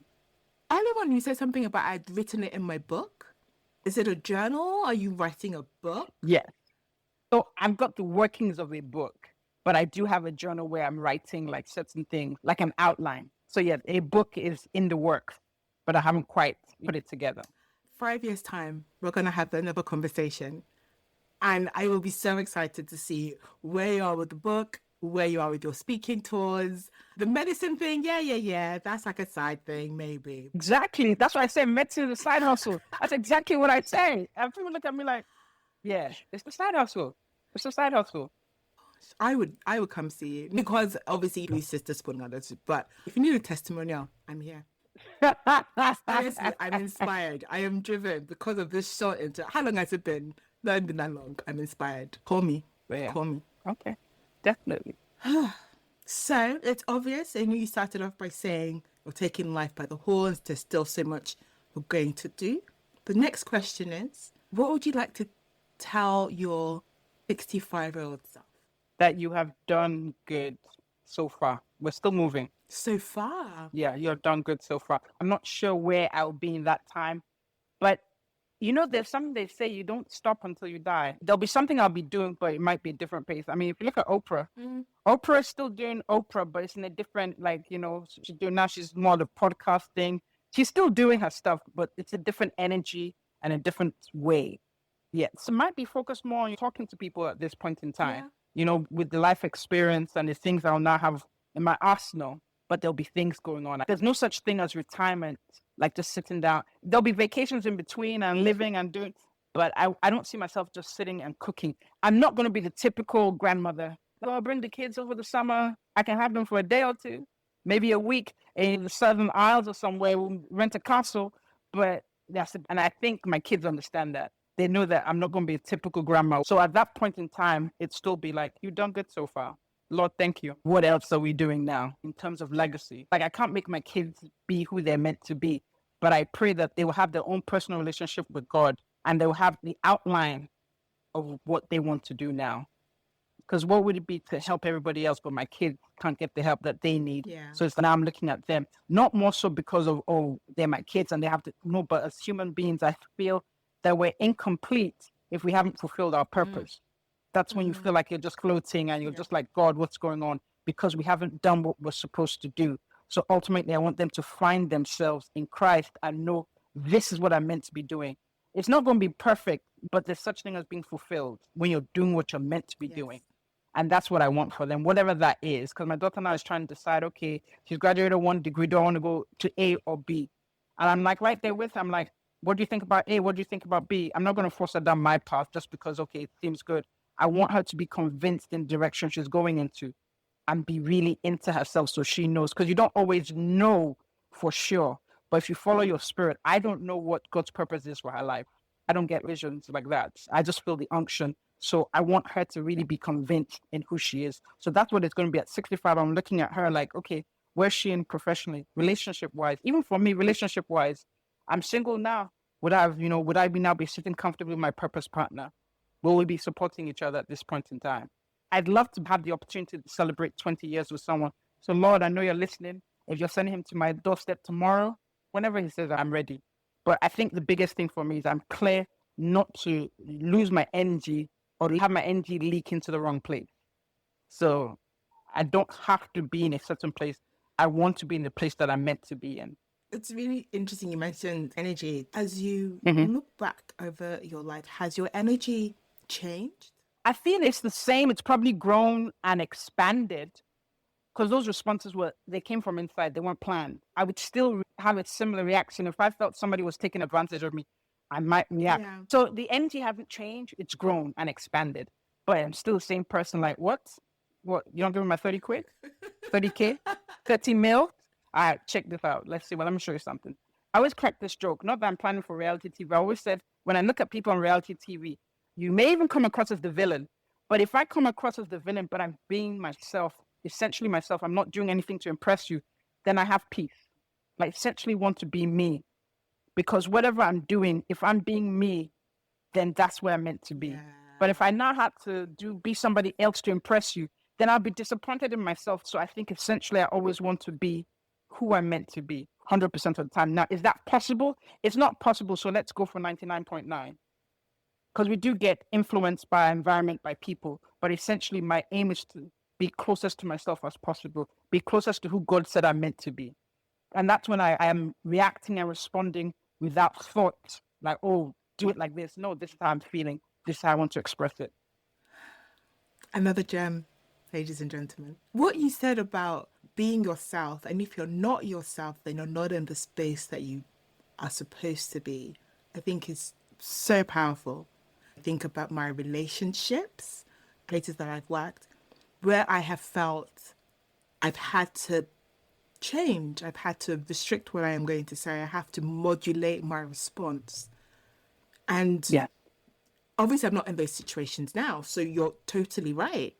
S2: Earlier on, you said something about I'd written it in my book. Is it a journal? Are you writing a book?
S1: Yes. So I've got the workings of a book, but I do have a journal where I'm writing like certain things, like an outline. So yeah, a book is in the works, but I haven't quite put it together.
S2: 5 years' time, we're going to have another conversation. And I will be so excited to see where you are with the book, where you are with your speaking tours. The medicine thing, yeah. That's like a side thing, maybe.
S1: Exactly. That's why I say medicine is a side hustle. That's exactly what I say. And people look at me like, yeah, it's the side hustle. It's a side hustle.
S2: I would come see you because obviously you sister spoon others, but if you need a testimonial, I'm here. Honestly, I'm inspired. I am driven because of this short intro. How long has it been? Not been that long. I'm inspired. Call me.
S1: Yeah.
S2: Call me.
S1: Okay. Definitely.
S2: So it's obvious. I know you started off by saying you're taking life by the horns. There's still so much you're going to do. The next question is, what would you like to tell your 65-year-old self?
S1: That you have done good so far. We're still moving.
S2: So far.
S1: Yeah, you've done good so far. I'm not sure where I'll be in that time, but there's something they say, you don't stop until you die. There'll be something I'll be doing, but it might be a different pace. I mean, if you look at Oprah, Oprah is still doing Oprah, but it's in a different, she's doing now, she's more the podcasting. She's still doing her stuff, but it's a different energy and a different way. Yeah, so might be focused more on talking to people at this point in time, with the life experience and the things I'll now have in my arsenal, but there'll be things going on. There's no such thing as retirement, like just sitting down. There'll be vacations in between and living and doing, but I don't see myself just sitting and cooking. I'm not going to be the typical grandmother. Oh, I'll bring the kids over the summer. I can have them for a day or two, maybe a week in the Southern Isles or somewhere. We'll rent a castle, but that's it. And I think my kids understand that. They know that I'm not going to be a typical grandma. So at that point in time, it'd still be like, you've done good so far. Lord, thank you. What else are we doing now in terms of legacy? Like, I can't make my kids be who they're meant to be, but I pray that they will have their own personal relationship with God and they will have the outline of what they want to do now. Because what would it be to help everybody else, but my kids can't get the help that they need?
S2: Yeah.
S1: So it's now I'm looking at them, not more so because of, they're my kids and they have to, no, but as human beings, I feel that we're incomplete if we haven't fulfilled our purpose. That's when you feel like you're just floating and you're just like, God, what's going on? Because we haven't done what we're supposed to do. So ultimately, I want them to find themselves in Christ and know this is what I'm meant to be doing. It's not going to be perfect, but there's such thing as being fulfilled when you're doing what you're meant to be doing. And that's what I want for them, whatever that is. Because my daughter now is trying to decide, okay, she's graduated one degree. Do I want to go to A or B? And I'm like right there with her. I'm like, what do you think about A? What do you think about B? I'm not going to force her down my path just because, okay, it seems good. I want her to be convinced in the direction she's going into and be really into herself so she knows. Because you don't always know for sure. But if you follow your spirit, I don't know what God's purpose is for her life. I don't get visions like that. I just feel the unction. So I want her to really be convinced in who she is. So that's what it's going to be at 65. I'm looking at her like, okay, where's she in professionally, relationship-wise? Even for me, relationship-wise, I'm single now. Would I be sitting comfortably with my purpose partner? Will we be supporting each other at this point in time? I'd love to have the opportunity to celebrate 20 years with someone. So Lord, I know you're listening. If you're sending him to my doorstep tomorrow, whenever he says, I'm ready. But I think the biggest thing for me is I'm clear not to lose my energy or have my energy leak into the wrong place. So I don't have to be in a certain place. I want to be in the place that I'm meant to be in.
S2: It's really interesting you mentioned energy. As you look back over your life, has your energy changed?
S1: I feel it's the same. It's probably grown and expanded because those responses they came from inside. They weren't planned. I would still have a similar reaction. If I felt somebody was taking advantage of me, I might react.
S2: Yeah.
S1: So the energy hasn't changed. It's grown and expanded. But I'm still the same person. Like, what? What? You don't give me my 30 quid? 30K? 30 mil? All right, check this out. Let's see. Well, let me show you something. I always crack this joke. Not that I'm planning for reality TV. I always said, when I look at people on reality TV, you may even come across as the villain. But if I come across as the villain, but I'm being myself, essentially myself, I'm not doing anything to impress you, then I have peace. I essentially want to be me. Because whatever I'm doing, if I'm being me, then that's where I'm meant to be. Yeah. But if I now have to be somebody else to impress you, then I'll be disappointed in myself. So I think essentially I always want to be who I'm meant to be 100% of the time. Now, is that possible? It's not possible. So let's go for 99.9. Because we do get influenced by our environment, by people. But essentially my aim is to be closest to myself as possible, be closest to who God said I'm meant to be. And that's when I am reacting and responding without thought, like, oh, do it like this. No, this is how I'm feeling. This is how I want to express it.
S2: Another gem, ladies and gentlemen. What you said about being yourself, and if you're not yourself, then you're not in the space that you are supposed to be, I think is so powerful. I think about my relationships, places that I've worked, where I have felt I've had to change. I've had to restrict what I am going to say. I have to modulate my response. And obviously I'm not in those situations now. So you're totally right.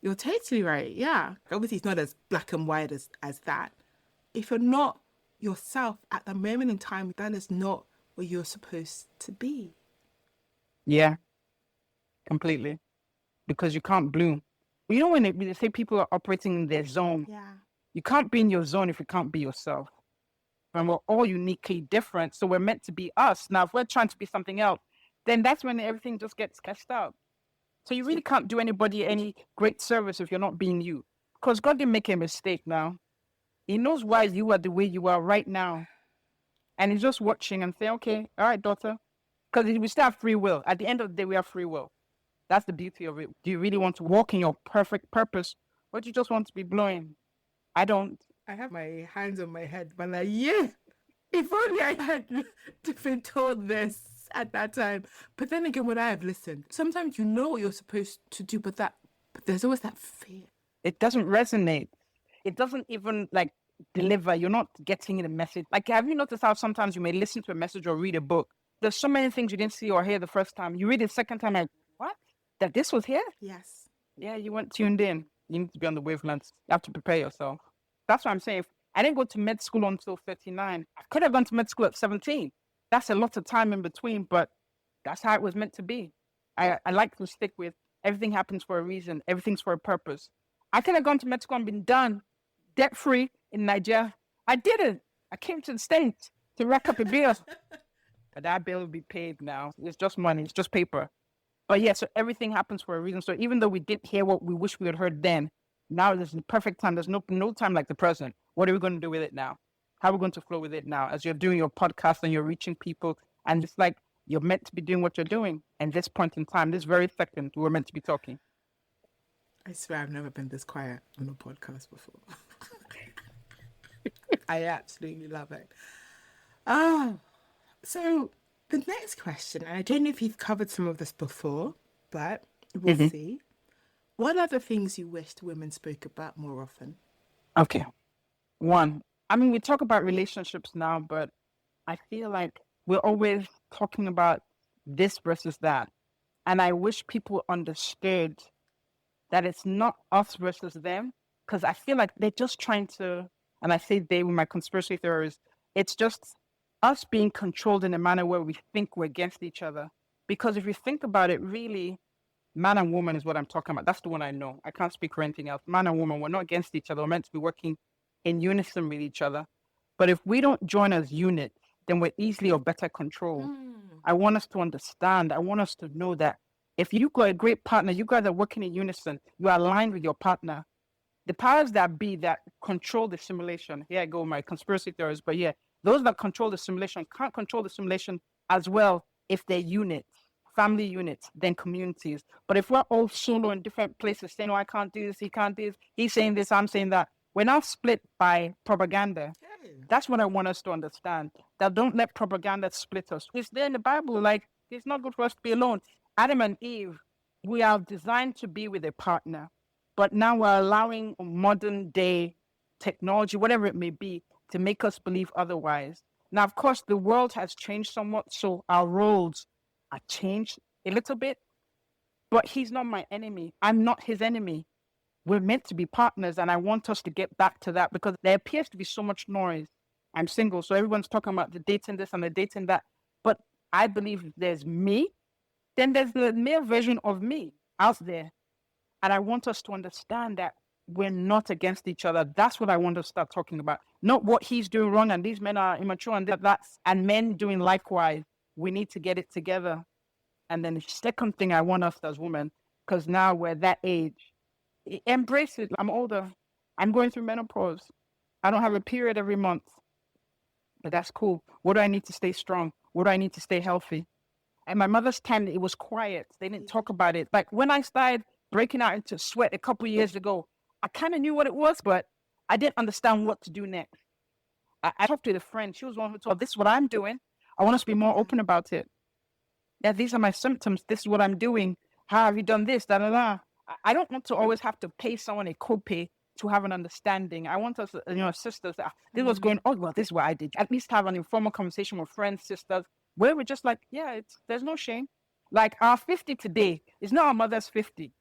S2: You're totally right. Yeah. Obviously, it's not as black and white as that. If you're not yourself at the moment in time, that is not where you're supposed to be.
S1: Yeah, completely. Because you can't bloom. You know, when they say people are operating in their zone,
S2: Yeah.
S1: you can't be in your zone if you can't be yourself. And we're all uniquely different. So we're meant to be us. Now, if we're trying to be something else, then that's when everything just gets cashed out. So you really can't do anybody any great service if you're not being you. Because God didn't make a mistake now. He knows why you are the way you are right now. And he's just watching and saying, okay, all right, daughter. Because we still have free will. At the end of the day, we have free will. That's the beauty of it. Do you really want to walk in your perfect purpose? Or do you just want to be blowing? I don't.
S2: I have my hands on my head, but like, yeah, if only I had been told this at that time. But then again, when I have listened, sometimes you know what you're supposed to do, but there's always that fear.
S1: It doesn't resonate. It doesn't even like deliver. You're not getting the message. Like, have you noticed how sometimes you may listen to a message or read a book? There's so many things you didn't see or hear the first time. You read it the second time, like, what? That this was here?
S2: Yes.
S1: Yeah, you weren't tuned in. You need to be on the wavelengths. You have to prepare yourself. That's what I'm saying. I didn't go to med school until 39. I could have gone to med school at 17. That's a lot of time in between, but that's how it was meant to be. I like to stick with everything happens for a reason. Everything's for a purpose. I could have gone to med school and been done, debt-free in Nigeria. I didn't. I came to the States to rack up a bill. But that bill will be paid now. It's just money. It's just paper. But yeah, so everything happens for a reason. So even though we didn't hear what we wish we had heard then, now there's the perfect time. There's no time like the present. What are we going to do with it now? How are we going to flow with it now? As you're doing your podcast and you're reaching people, and it's like you're meant to be doing what you're doing. And this point in time, this very second, we're meant to be talking.
S2: I swear I've never been this quiet on a podcast before. I absolutely love it. So the next question, and I don't know if you've covered some of this before, but we'll see. What are the things you wished women spoke about more often?
S1: Okay. One, I mean, we talk about relationships now, but I feel like we're always talking about this versus that. And I wish people understood that it's not us versus them, because I feel like they're just trying to, and I say they with my conspiracy theories, it's just us being controlled in a manner where we think we're against each other. Because if you think about it, really, man and woman is what I'm talking about. That's the one I know. I can't speak for anything else. Man and woman, we're not against each other. We're meant to be working in unison with each other. But if we don't join as units, then we're easily or better controlled. I want us to understand. I want us to know that if you've got a great partner, you guys are working in unison, you are aligned with your partner. The powers that be that control the simulation, here I go, my conspiracy theories, but yeah, those that control the simulation can't control the simulation as well if they're units, family units, then communities. But if we're all solo in different places saying, no, I can't do this, he can't do this, he's saying this, I'm saying that, we're now split by propaganda. That's what I want us to understand. That don't let propaganda split us. It's there in the Bible, like, it's not good for us to be alone. Adam and Eve, we are designed to be with a partner. But now we're allowing modern day technology, whatever it may be, to make us believe otherwise. Now, of course, the world has changed somewhat, so our roles are changed a little bit. But he's not my enemy. I'm not his enemy. We're meant to be partners, and I want us to get back to that because there appears to be so much noise. I'm single, so everyone's talking about the dating this and the dating that. But I believe there's me, then there's the male version of me out there. And I want us to understand that we're not against each other. That's what I want to start talking about. Not what he's doing wrong and these men are immature and that's and men doing likewise. We need to get it together. And then the second thing I want us as women, because now we're that age, embrace it. I'm older. I'm going through menopause. I don't have a period every month. But that's cool. What do I need to stay strong? What do I need to stay healthy? And my mother's time, it was quiet. They didn't talk about it. Like when I started breaking out into sweat a couple years ago, I kind of knew what it was, but I didn't understand what to do next. I talked to a friend. She was one who told, this is what I'm doing. I want us to be more open about it. Yeah, these are my symptoms. This is what I'm doing. How have you done this? Da, da, da. I don't want to always have to pay someone a copay to have an understanding. I want us, sisters, this was going, oh, well, this is what I did. At least have an informal conversation with friends, sisters, where we're just like, yeah, there's no shame. Like our 50 today is not our mother's 50.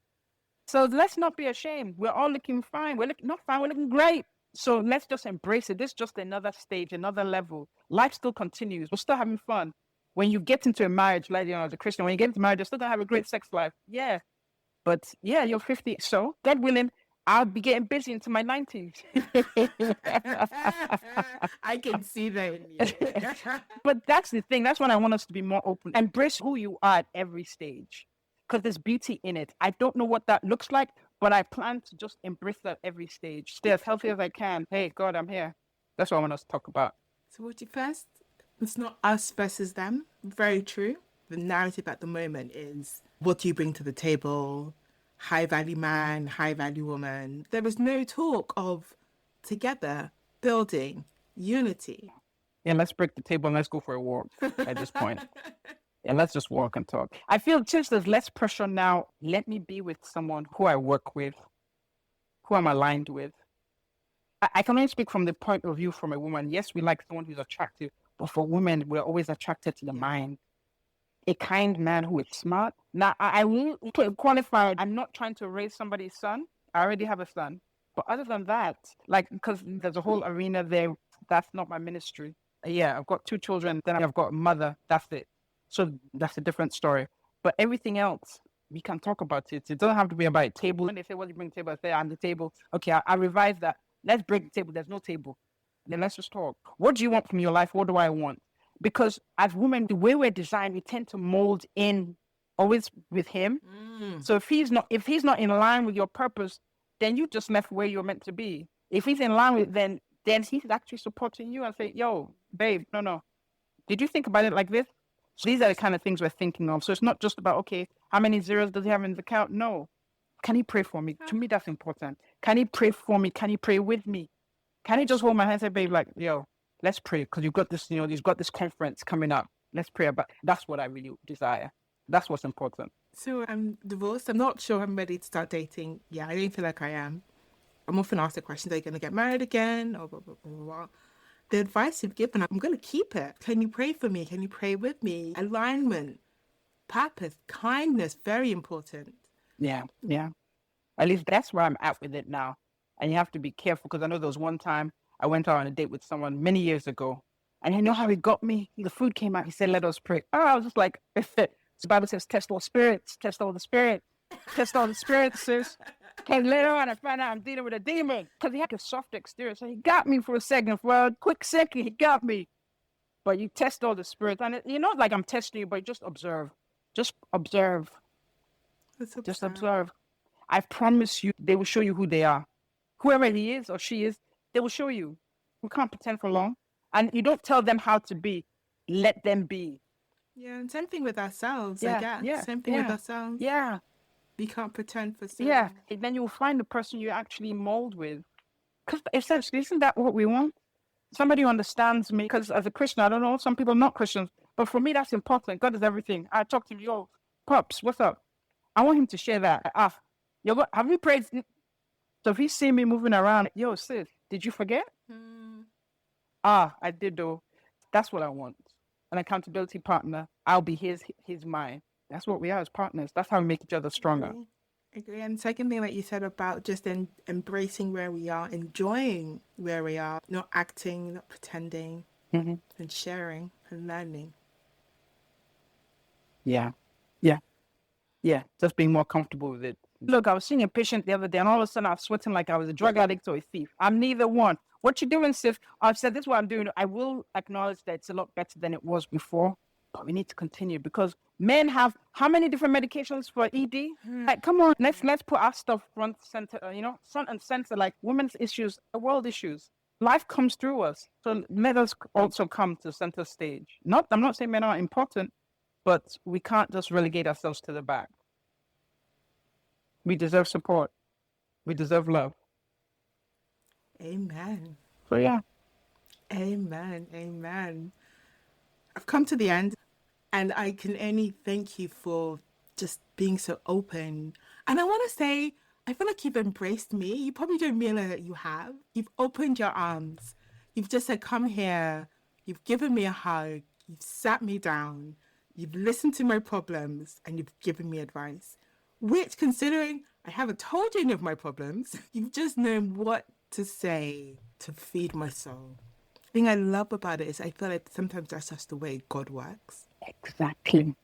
S1: So let's not be ashamed. We're all looking fine. We're looking not fine. We're looking great. So let's just embrace it. This is just another stage, another level. Life still continues. We're still having fun. When you get into a marriage, like as a Christian, when you get into marriage, you're still gonna have a great sex life. Yeah, but yeah, you're 50. So God willing, I'll be getting busy into my 90s.
S2: I can see that in you.
S1: But that's the thing. That's when I want us to be more open. Embrace who you are at every stage because there's beauty in it. I don't know what that looks like, but I plan to just embrace that every stage. Stay as healthy as I can. Hey, God, I'm here. That's what I want us to talk about.
S2: So, what you first? It's not us versus them. Very true. The narrative at the moment is what do you bring to the table? High value man, high value woman. There is no talk of together, building, unity.
S1: Yeah, let's break the table and let's go for a walk at this point. Yeah, let's just walk and talk. I feel since there's less pressure now, let me be with someone who I work with, who I'm aligned with. I can only speak from the point of view from a woman. Yes, we like someone who's attractive, but for women, we're always attracted to the mind. A kind man who is smart. Now, I will qualify. I'm not trying to raise somebody's son. I already have a son. But other than that, like, because there's a whole arena there, that's not my ministry. Yeah, I've got 2 children, then I've got a mother. That's it. So that's a different story. But everything else, we can talk about it. It doesn't have to be about a table. When they say, what do you bring to the table? I say, I'm the table. Okay, I revise that. Let's break the table. There's no table. Then let's just talk. What do you want from your life? What do I want? Because as women, the way we're designed, we tend to mold in always with him. So if he's not in line with your purpose, then you just left where you're meant to be. If he's in line with then he's actually supporting you and say, yo, babe, no. Did you think about it like this? So these are the kind of things we're thinking of. So it's not just about, okay, how many zeros does he have in his account? No. Can he pray for me? To me, that's important. Can he pray for me? Can he pray with me? Can he just hold my hand and say, babe, like, yo, let's pray because you've got this, you've got this conference coming up. Let's pray about. That's what I really desire. That's what's important.
S2: So I'm divorced. I'm not sure I'm ready to start dating. Yeah, I don't feel like I am. I'm often asked the question, are you going to get married again? Or blah, blah, blah, blah. The advice you've given, I'm going to keep it. Can you pray for me? Can you pray with me? Alignment, purpose, kindness, very important.
S1: Yeah. At least that's where I'm at with it now. And you have to be careful because I know there was one time I went out on a date with someone many years ago. And you know how he got me? The food came out. He said, let us pray. Oh, I was just like, the Bible says, test all spirits, test all the spirits, test all the spirits, sis. And later on, I found out I'm dealing with a demon because he had a soft exterior. So he got me for a second. For a quick second, he got me. But you test all the spirits. And you're not like I'm testing you, but just observe. Just observe. Just observe. I promise you, they will show you who they are. Whoever he is or she is, they will show you. We can't pretend for long. And you don't tell them how to be. Let them be.
S2: Yeah, and same thing with ourselves, I guess.
S1: Yeah,
S2: Same thing with ourselves.
S1: Yeah.
S2: We can't pretend for so
S1: Yeah.
S2: long.
S1: And then you'll find the person you actually mold with. Because essentially, isn't that what we want? Somebody who understands me. Because as a Christian, I don't know, some people are not Christians. But for me, that's important. God is everything. I talk to him, yo, Pops, what's up? I want him to share that. Have you prayed? So if he see me moving around, yo, sis, did you forget? I did though. That's what I want. An accountability partner. I'll be his mine. That's what we are as partners. That's how we make each other stronger.
S2: Agree. And second thing that you said about just embracing where we are, enjoying where we are, not acting, not pretending, and sharing and learning.
S1: Yeah. Just being more comfortable with it. Look, I was seeing a patient the other day, and all of a sudden I was sweating like I was a drug addict or a thief. I'm neither one. What you doing, sis? I've said this is what I'm doing. I will acknowledge that it's a lot better than it was before, but we need to continue because men have how many different medications for ED? Like, come on, let's put our stuff front center, front and center, like women's issues, the world issues. Life comes through us, so let us also come to center stage. I'm not saying men are important, but we can't just relegate ourselves to the back. We deserve support. We deserve love.
S2: Amen.
S1: So yeah.
S2: Amen. I've come to the end and I can only thank you for just being so open. And I want to say, I feel like you've embraced me. You probably don't realize that you have. You've opened your arms. You've just said, come here. You've given me a hug. You've sat me down. You've listened to my problems and you've given me advice. Which, considering I haven't told you any of my problems. You've just known what to say to feed my soul. The thing I love about it is I feel like sometimes that's just the way God works.
S1: Exactly.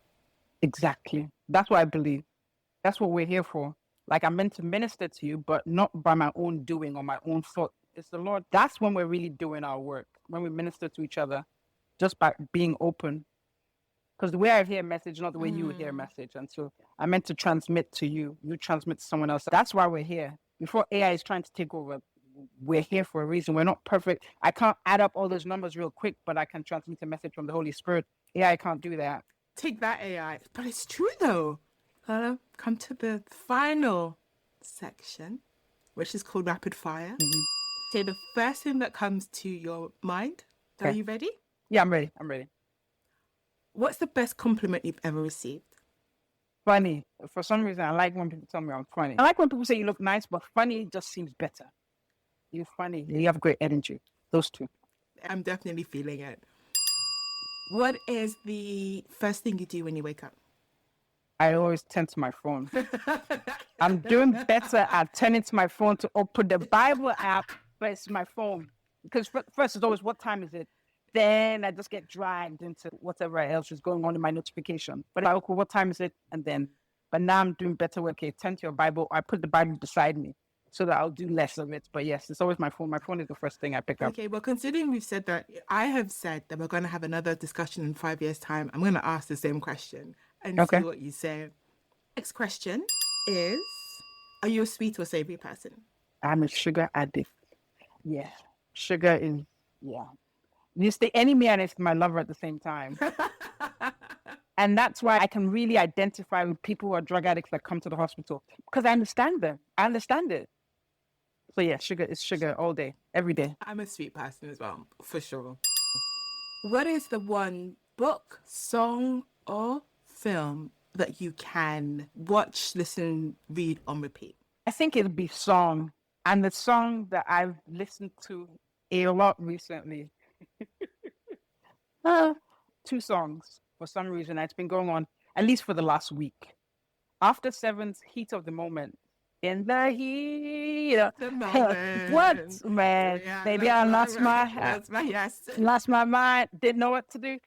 S1: Exactly. That's what I believe. That's what we're here for. Like I'm meant to minister to you, but not by my own doing or my own thought. It's the Lord. That's when we're really doing our work, when we minister to each other, just by being open. Because the way I hear a message, not the way you hear a message. And so I meant to transmit to you, you transmit to someone else. That's why we're here. Before AI is trying to take over, we're here for a reason. We're not perfect. I can't add up all those numbers real quick, but I can transmit a message from the Holy Spirit. AI can't do that.
S2: Take that, AI. But it's true, though. Come to the final section, which is called Rapid Fire. Say the first thing that comes to your mind. Are you ready?
S1: Yeah, I'm ready. I'm ready.
S2: What's the best compliment you've ever received?
S1: Funny. For some reason, I like when people tell me I'm funny. I like when people say you look nice, but funny just seems better. You're funny. You have great energy. Those two.
S2: I'm definitely feeling it. What is the first thing you do when you wake up?
S1: I always tend to my phone. I'm doing better at turning to my phone to open the Bible app, but it's my phone. Because first it's always, what time is it? Then I just get dragged into whatever else is going on in my notification. But I okay, what time is it? But now I'm doing better with, okay, turn to your Bible. I put the Bible beside me so that I'll do less of it. But yes, it's always my phone. My phone is the first thing I pick up.
S2: Okay, well, considering we've said that, I have said that we're going to have another discussion in 5 years' time. I'm going to ask the same question and see what you say. Next question is, are you a sweet or savory person?
S1: I'm a sugar addict. Yeah. Sugar is, yeah. It's the enemy and it's my lover at the same time. And that's why I can really identify with people who are drug addicts that come to the hospital, because I understand them. I understand it. So yeah, sugar is sugar all day, every day.
S2: I'm a sweet person as well, for sure. What is the one book, song, or film that you can watch, listen, read on repeat?
S1: I think it'll be song. And the song that I've listened to a lot recently. 2 songs for some reason. It's been going on at least for the last week. After Seven's Heat of the Moment. In the heat of the moment. What, man? Yeah, baby, I lost my mind. Didn't know what to do.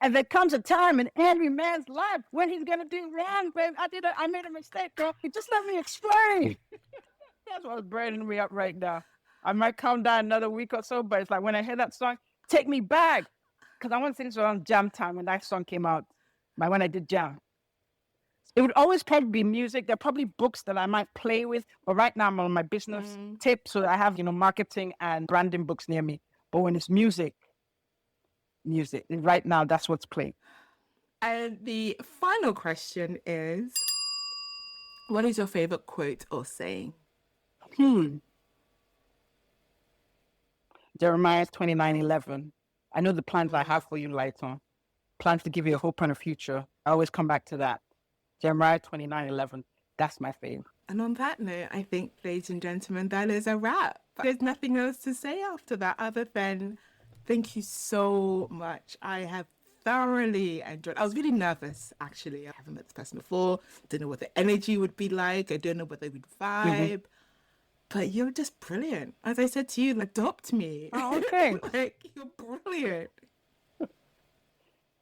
S1: And there comes a time in every man's life when he's gonna do wrong, babe. I made a mistake, girl. Just let me explain. That's what's burning me up right now. I might calm down another week or so, but it's like when I hear that song, take me back. Because I want to say this around jam time when that song came out, when I did jam. It would always probably be music. There are probably books that I might play with, but right now I'm on my business tip, so I have, marketing and branding books near me. But when it's music, right now that's what's playing.
S2: And the final question is, what is your favorite quote or saying?
S1: Jeremiah 29:11. I know the plans I have for you, Laitan. Plans to give you a hope and a future. I always come back to that. Jeremiah 29:11. That's my favorite.
S2: And on that note, I think, ladies and gentlemen, that is a wrap. There's nothing else to say after that other than thank you so much. I have thoroughly enjoyed. I was really nervous, actually. I haven't met this person before. Didn't know what the energy would be like. I don't know whether we'd vibe. But you're just brilliant. As I said to you, adopt me.
S1: Oh, okay.
S2: You're brilliant.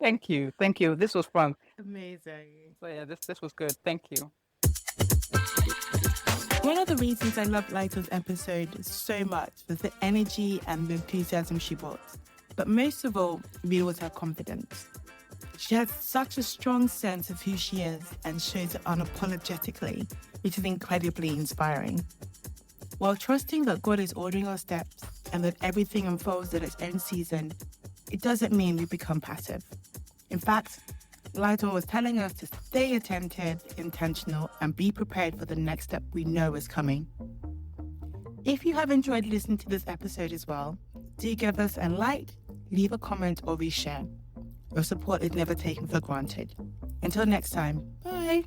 S1: Thank you. This was fun.
S2: Amazing.
S1: So yeah, this was good. Thank you.
S2: One of the reasons I loved Laitan's episode so much was the energy and the enthusiasm she brought. But most of all, it was her confidence. She has such a strong sense of who she is and shows it unapologetically, which is incredibly inspiring. While trusting that God is ordering our steps and that everything unfolds in its own season, it doesn't mean we become passive. In fact, Laitan was telling us to stay attentive, intentional, and be prepared for the next step we know is coming. If you have enjoyed listening to this episode as well, do give us a like, leave a comment, or reshare. Your support is never taken for granted. Until next time, bye.